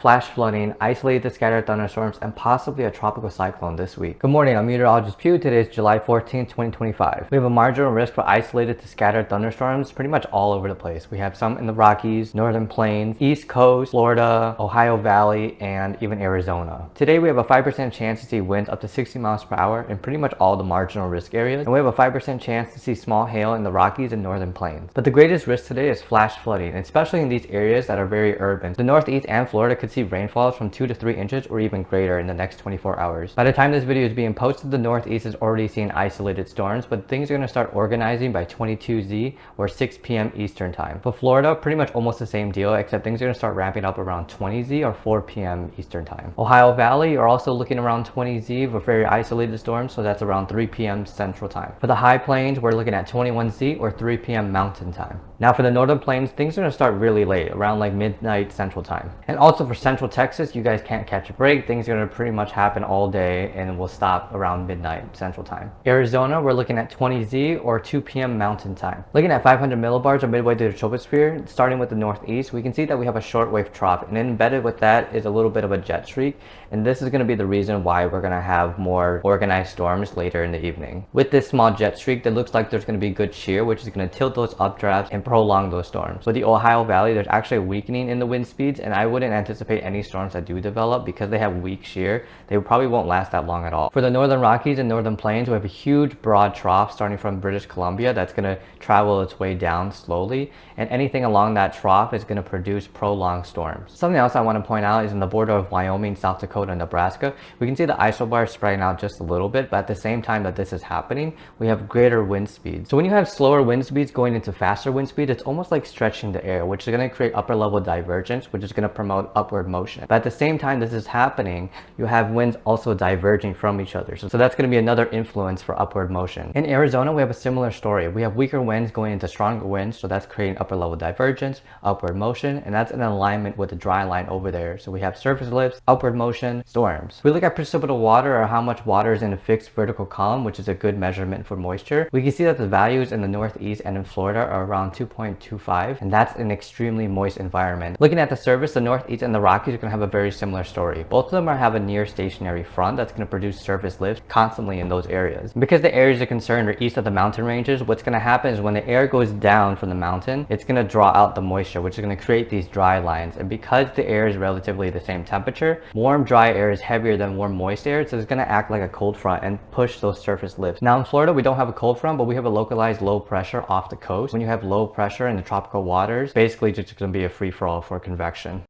flash flooding, isolated scattered thunderstorms, and possibly a tropical cyclone this week. Good morning, I'm meteorologist Pew. Today is July 14th, 2025. We have a marginal risk for isolated to scattered thunderstorms pretty much all over the place. We have some in the Rockies, Northern Plains, East Coast, Florida, Ohio Valley, and even Arizona. Today we have a 5% chance to see winds up to 60 miles per hour in pretty much all the marginal risk areas, and we have a 5% chance to see small hail in the Rockies and Northern Plains. But the greatest risk today is flash flooding, especially in these areas that are very urban. The Northeast and Florida could see rainfalls from 2 to 3 inches or even greater in the next 24 hours. By the time this video is being posted, the Northeast is already seeing isolated storms, but things are going to start organizing by 22Z or 6 p.m. Eastern time. For Florida, pretty much almost the same deal, except things are going to start ramping up around 20Z or 4 p.m. Eastern time. Ohio Valley, you're also looking around 20Z with very isolated storms, so that's around 3 p.m. Central time. For the High Plains, we're looking at 21Z or 3 p.m. Mountain time. Now for the Northern Plains, things are going to start really late, around like midnight Central time. And also for Central Texas, you guys can't catch a break. Things are going to pretty much happen all day and will stop around midnight Central time. Arizona, we're looking at 20Z or 2 p.m. Mountain time. Looking at 500 millibars or midway through the troposphere, starting with the Northeast, we can see that we have a shortwave trough, and embedded with that is a little bit of a jet streak, and this is going to be the reason why we're going to have more organized storms later in the evening. With this small jet streak, it looks like there's going to be good shear, which is going to tilt those updrafts and prolong those storms. With the Ohio Valley, there's actually a weakening in the wind speeds, and I wouldn't anticipate any storms that do develop because they have weak shear. They probably won't last that long at all. For the Northern Rockies and Northern Plains, we have a huge broad trough starting from British Columbia that's going to travel its way down slowly, and anything along that trough is going to produce prolonged storms. Something else I want to point out is in the border of Wyoming, South Dakota, and Nebraska, we can see the isobar spreading out just a little bit, but at the same time that this is happening, we have greater wind speeds. So when you have slower wind speeds going into faster wind speeds, it's almost like stretching the air, which is going to create upper level divergence, which is going to promote upward motion. But at the same time this is happening, you have winds also diverging from each other. So that's going to be another influence for upward motion. In Arizona, we have a similar story. We have weaker winds going into stronger winds, so that's creating upper level divergence, upward motion, and that's in alignment with the dry line over there. So we have surface lifts, upward motion, storms. If we look at precipitable water, or how much water is in a fixed vertical column, which is a good measurement for moisture, we can see that the values in the Northeast and in Florida are around 2.25, and that's an extremely moist environment. Looking at the surface, the Northeast and the Rockies are going to have a very similar story. Both of them have a near stationary front that's going to produce surface lifts constantly in those areas. Because the areas of concern are east of the mountain ranges, what's going to happen is when the air goes down from the mountain, it's going to draw out the moisture, which is going to create these dry lines. And because the air is relatively the same temperature, warm dry air is heavier than warm moist air, so it's going to act like a cold front and push those surface lifts. Now in Florida, we don't have a cold front, but we have a localized low pressure off the coast. When you have low pressure in the tropical waters, basically just going to be a free-for-all for convection.